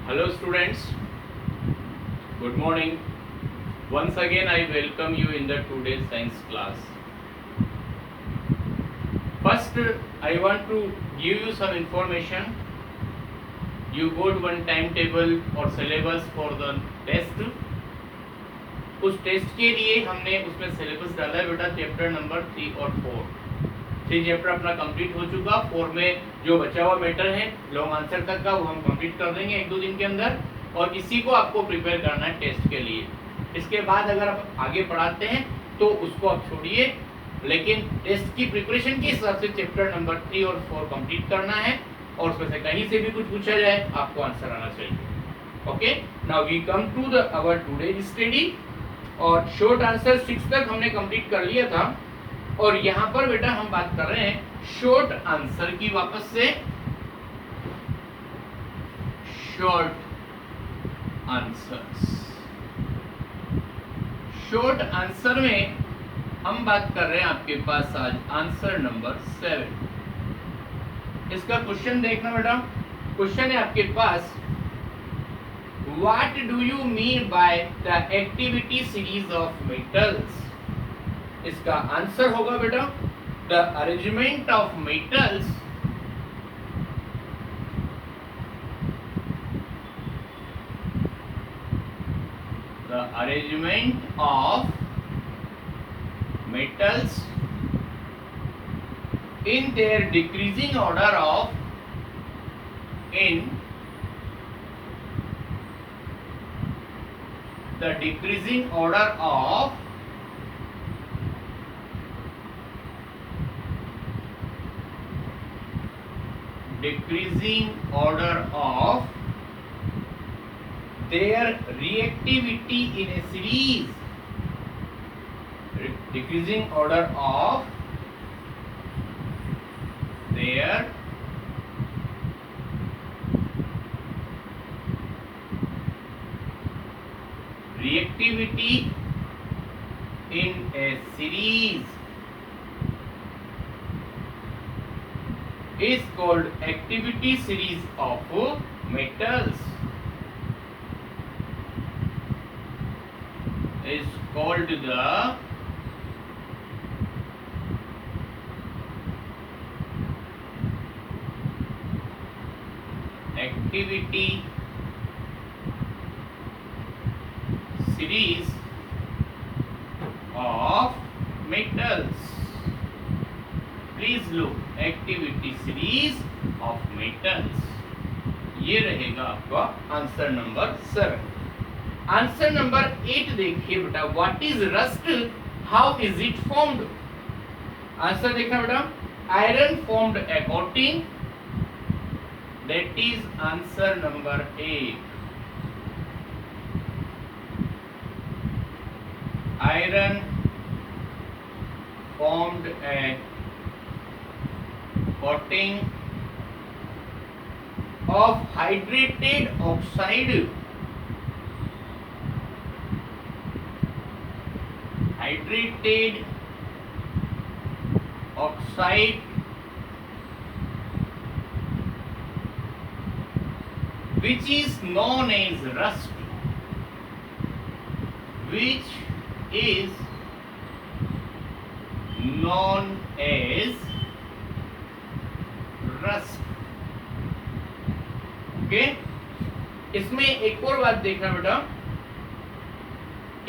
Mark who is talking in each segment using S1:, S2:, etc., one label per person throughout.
S1: Hello students, good morning. Once again I welcome you in the today's science class. First I want to give you some information. You got one timetable or syllabus for the test. उस test के लिए हमने उसमें syllabus डाला है बेटा chapter number 3 और 4. 3 chapter अपना कंप्लीट हो चुका. 4 में जो बचा हुआ मैटर है लॉन्ग आंसर तक का वो हम कंप्लीट कर देंगे 1-2 दिन के अंदर. और इसी को आपको प्रिपेयर करना है टेस्ट के लिए. इसके बाद अगर आप आगे पढ़ाते हैं तो उसको आप छोड़िए, लेकिन टेस्ट की प्रिपरेशन के हिसाब से चैप्टर नंबर 3 और 4 कंप्लीट करना है. और उसमें से कहीं से भी कुछ पूछा जाए आपको आंसर आना चाहिए. Okay, now we come to the our today study. और शॉर्ट आंसर 6 तक हमने कंप्लीट कर लिया था. और यहाँ पर बेटा हम बात कर रहे हैं शॉर्ट आंसर की. वापस से शॉर्ट आंसर्स. शॉर्ट आंसर में हम बात कर रहे हैं आपके पास आज आंसर नंबर 7. इसका क्वेश्चन देखना बेटा. क्वेश्चन है आपके पास, what do you mean by the activity series of metals. इसका आंसर होगा बेटा the arrangement of metals in their decreasing order of decreasing order of their reactivity in a series. Decreasing order of their reactivity in a series is called activity series of metals. Is called the activity series of metals. Please look, activity series of metals. ये रहेगा आपका answer number 7. Answer number 8 देखिए बेटा, what is rust, how is it formed. Answer देखना बेटा, iron formed according, that is answer number 8. Iron formed a coating of hydrated oxide which is known as rust. Which is known as rust. Okay, इसमें एक और बात देखना बेटा,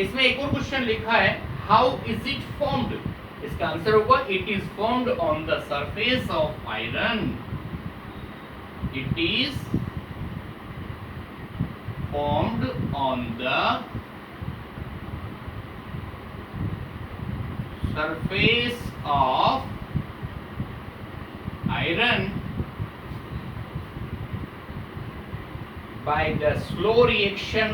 S1: इसमें एक और क्वेश्चन लिखा है, हाउ इज इट फॉर्म्ड. इसका आंसर होगा it is formed on the surface of iron. It is formed on the surface of iron by the slow reaction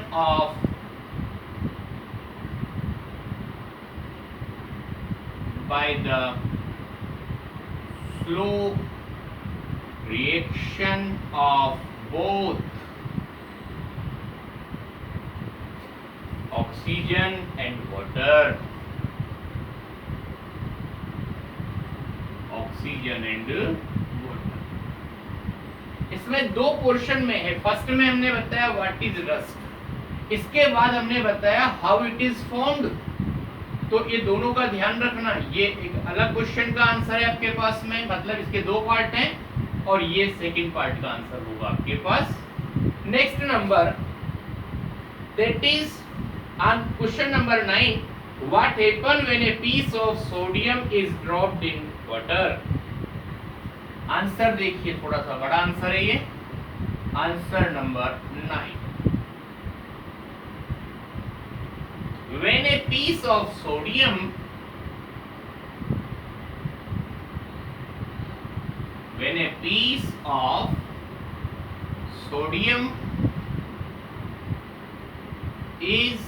S1: of both oxygen and water. इसमें दो portion में है। First में हमने बताया what is rust, इसके बाद हमने बताया हाउ इट इज फॉर्म्ड। तो ये दोनों का ध्यान रखना, ये एक अलग क्वेश्चन का आंसर है आपके पास में, मतलब इसके दो पार्ट हैं और ये सेकंड पार्ट का आंसर होगा आपके पास। Next number, that is on question number 9, what happen when a piece of sodium is dropped in water? Answer देखिए, थोड़ा सा बड़ा आंसर है ये, answer number 9। When a piece of sodium is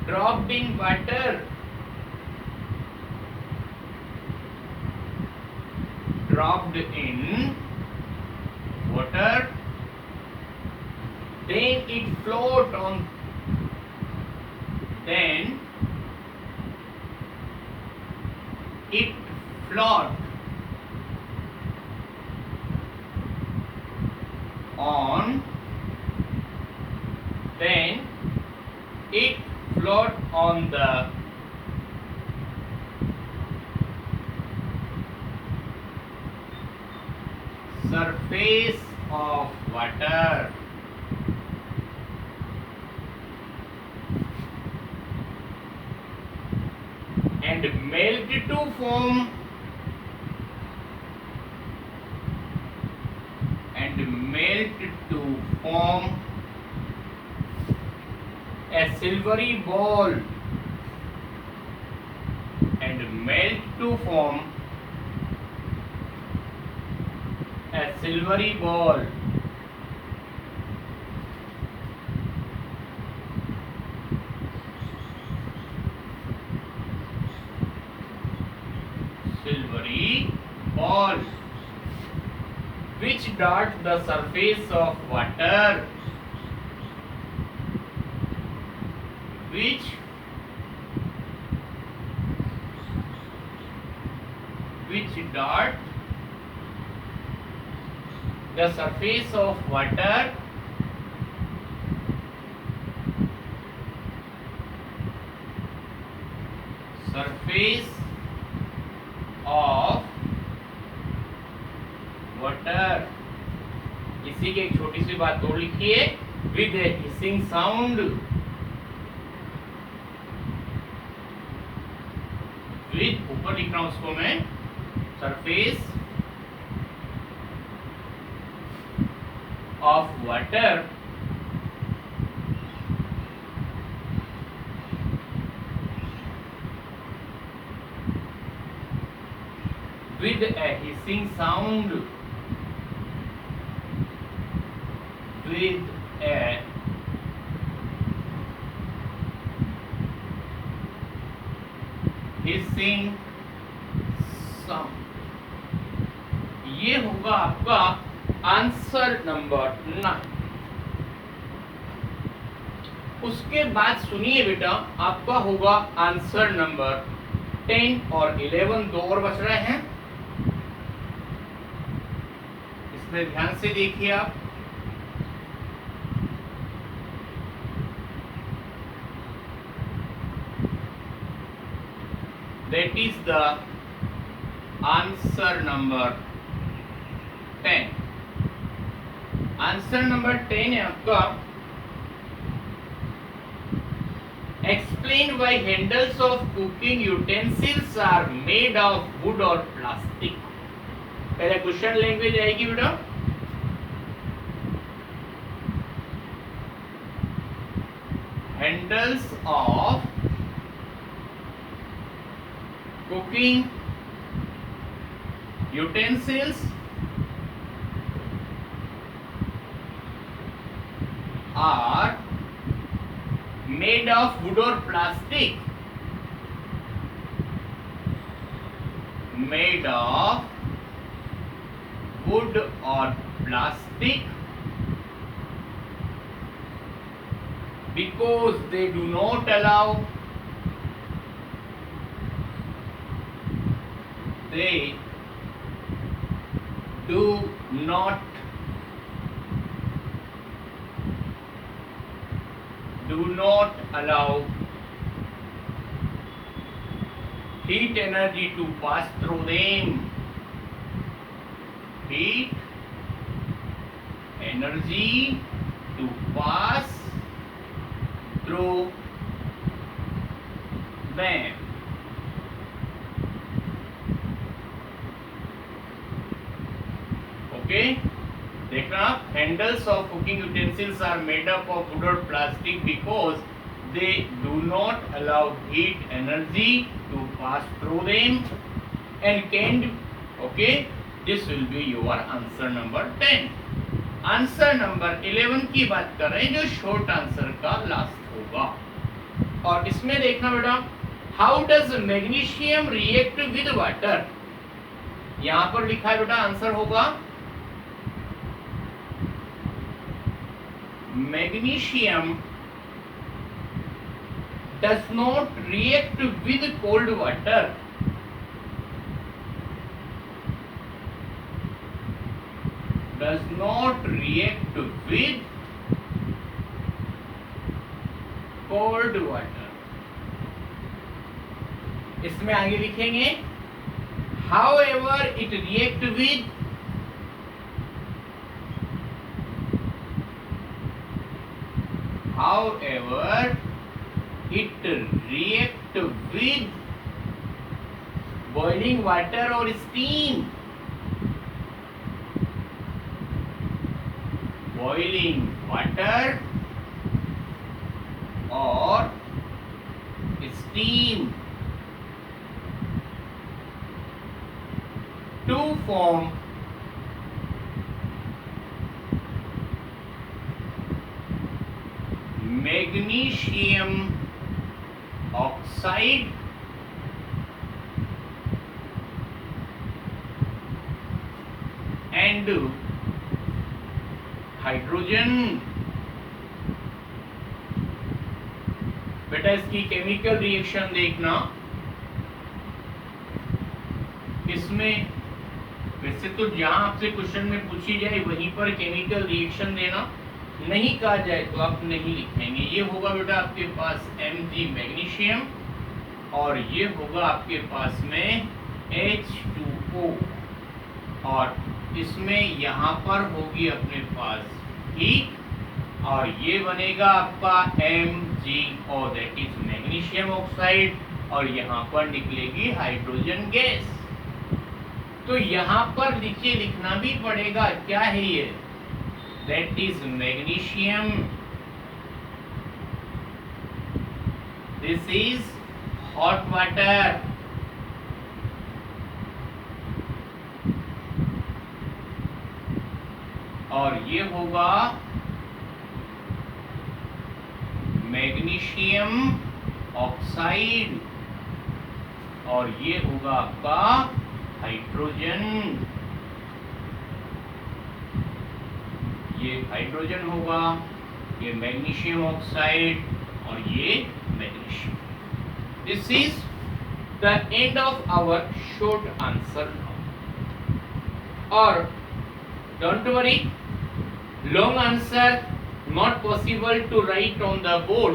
S1: dropped in water, then it float on the surface of water. And melt to form a silvery ball, which dot the surface of water, which dot the surface of water इसी की एक छोटी सी बात और लिखिए, with a hissing sound, with ऊपर लिख रहा हूं उसको मैं, surface of water with a hissing sound, with a hissing sound। ये होगा आपका आंसर नंबर 9। उसके बाद सुनिए बेटा, आपका होगा आंसर नंबर 10 और 11, दो और बच रहे हैं, इसमें ध्यान से देखिए आप। That is the answer number 10। Answer number 10 है आपका, explain why handles of cooking utensils are made of wood or plastic। पहले क्वेश्चन लैंग्वेज आएगी बेटा, handles of cooking utensils are made of wood or plastic, made of wood or plastic because they do not allow they do not do not allow heat energy to pass through them. Heat energy to pass through them. Okay, देखना, handles of cooking utensils are made up of wood or plastic because they do not allow heat energy to pass through them and can. Okay, this will be your answer number 10. Answer number 11 की बात कर रहे हैं, जो short answer का last होगा। और इसमें देखना बेटा, how does magnesium react with water. यहां पर लिखा है बेटा, आंसर होगा magnesium does not react with cold water. Does not react with cold water. इसमें आगे लिखेंगे, however it react with boiling water or steam. Boiling water or steam to form magnesium oxide and hydrogen. बेटा इसकी chemical reaction देखना, इसमें वैसे तो जहां आपसे क्वेश्चन में पूछी जाए वहीं पर केमिकल रिएक्शन देना, नहीं कहा जाए तो आप नहीं लिखेंगे। ये होगा बेटा आपके पास Mg मैग्नीशियम और ये होगा आपके पास में H2O और इसमें यहाँ पर होगी अपने पास हीट और ये बनेगा आपका MgO that is magnesium oxide और यहाँ पर निकलेगी हाइड्रोजन गैस। तो यहाँ पर नीचे लिखना भी पड़ेगा, क्या है ये, that is magnesium, this is hot water. और ये होगा मैग्नीशियम ऑक्साइड और ये होगा आपका हाइड्रोजन। ये हाइड्रोजन होगा, ये मैग्नीशियम ऑक्साइड और ये magnesium. This is the end of our short answer now. और don't worry, long answer not possible to write on the board,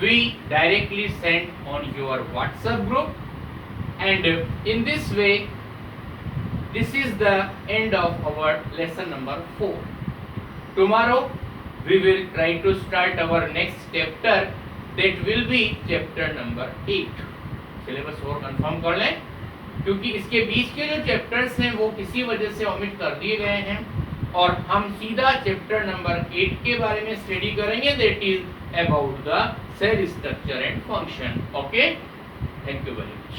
S1: we directly send on your WhatsApp group and in this way this is the end of our lesson number 4. Tomorrow we will try to start our next chapter, that will be chapter number 8. Syllabus और confirm कर लें क्योंकि इसके बीच के जो chapters हैं वो किसी वजह से ओमिट कर दिए गए हैं और हम सीधा चैप्टर नंबर 8 के बारे में स्टडी करेंगे, that is about the cell structure and function. Okay, thank you very much.